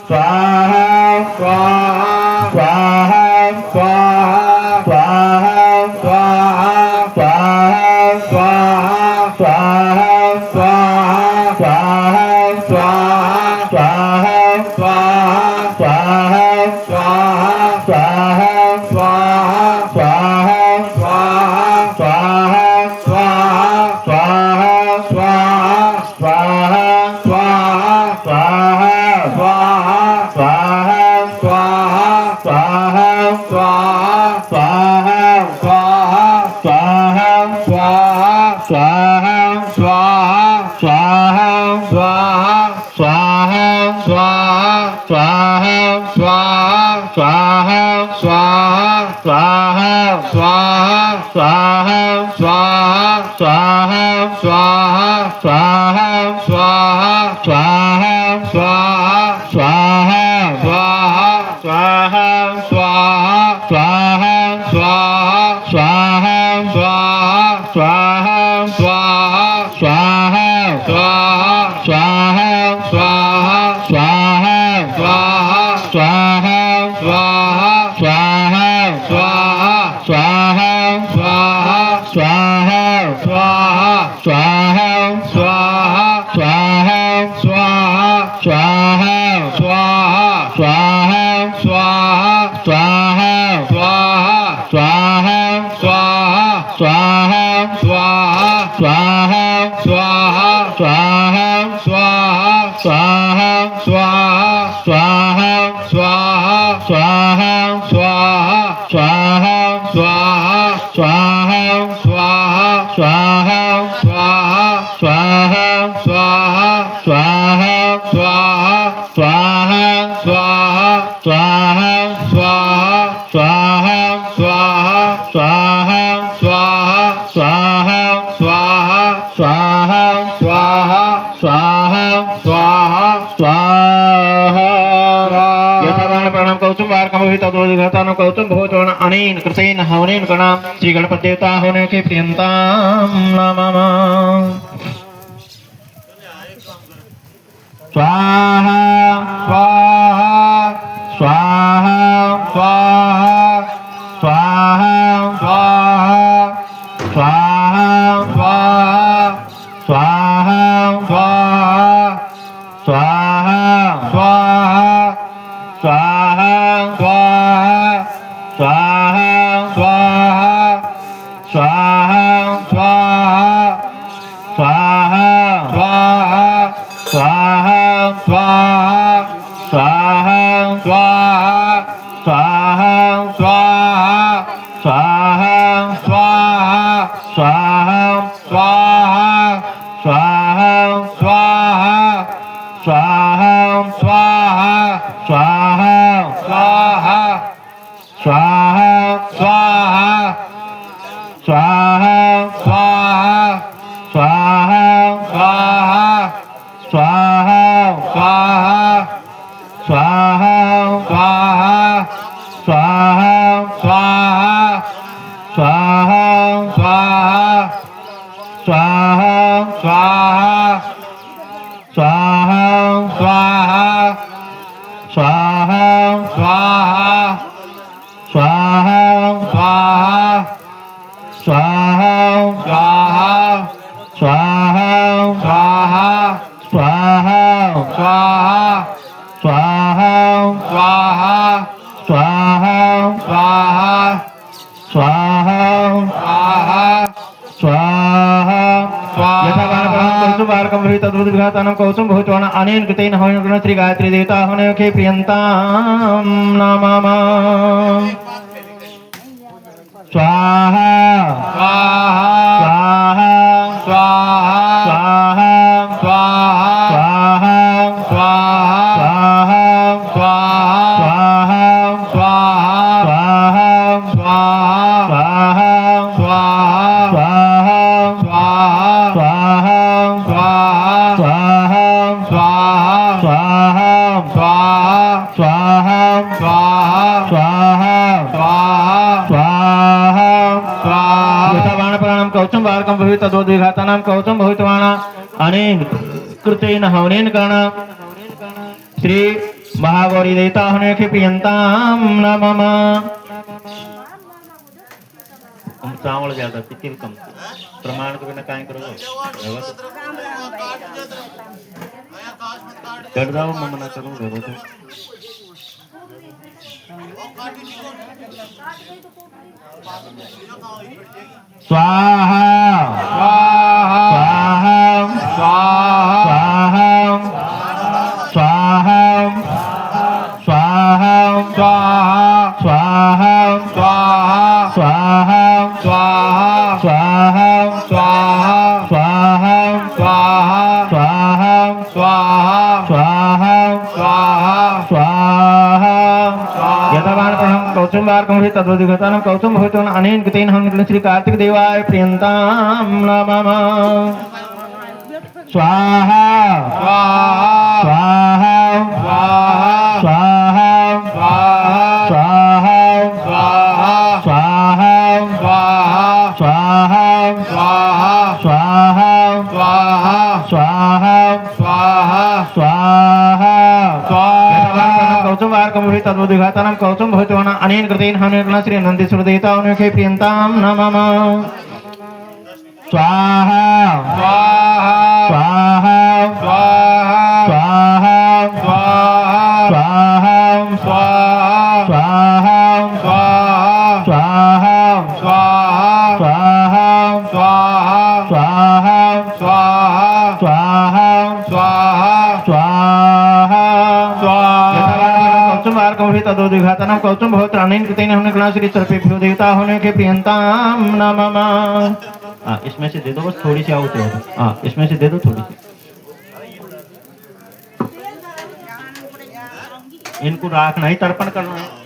स्वाहा स्वाहा स्वाहा स्वाहा स्वाहा स्वाहा स्वाहा स्वाहा स्वाहा स्वाहा स्वाहा तदोदिघातानं कौतुम भूतोन अनेन कृतेन हवनेन गणां श्री गणपति देवता होने के प्रियंतां नमः स्वाहा स्वाहा स्वाहा स्वाहा स्वाहा स्वाहा स्वाहा स्वाहा स्वाहा तदोदिघातानं कौतुम भूतोन अनेन कृतेन हवनेन श्री गायत्री देवता होने के प्रियंतां नमः स्वाहा स्वाहा स्वाहा स्वाहा स्वाहा स्वाहा स्वाहा स्वाहा स्वाहा कौतुम बालकं भवित तदोदिघातानं कौतुम भवितवाना अनेन कृतेन हवनेन गणां श्री महागौरी देवता होने के प्रियंताम नमः। हम चावल ज्यादा पितिल कम प्रमाण के बिना काय करोगे कर दाओ मना करूंगा वो तो स्वाहा स्वाहा स्वाहा स्वाहा स्वाहा स्वाहा स्वाहा स्वाहा स्वाहा स्वाहा स्वाहा स्वाहा स्वाहा स्वाहा स्वाहा स्वाहा यथावान प्रणम कौसुम वार्कम हि तद्वदिगतानं कौसुम भवतोन अनेन कृतेन हम श्री कार्तिक देवाय प्रियंताम नमः। स्वाहा स्वाहा स्वाहा स्वाहा स्वाहा स्वाहा स्वाहा स्वाहा स्वाहा स्वाहा स्वाहा कौसुम वार्कम हि तद्वदिगतानं कौसुम भवतोन अनेन कृतेन हम श्री नंदीश्वर देवता उनके प्रियंताम नमः। स्वाहा स्वाहा स्वाहा स्वाहा स्वाहा स्वाहा स्वाहा स्वाहा स्वाहा स्वाहा स्वाहा स्वाहा स्वाहा कौसुम वार्कम हि तद्वदिगतानं कौसुम भवतोन अनेन कृतेन हम श्री सर्पेभ्यो देवता होने के प्रियंताम नमः। हाँ इसमें से दे दो बस थोड़ी सी आउट है। हाँ इसमें से दे दो थोड़ी सी इनको राख नहीं तर्पण करना है।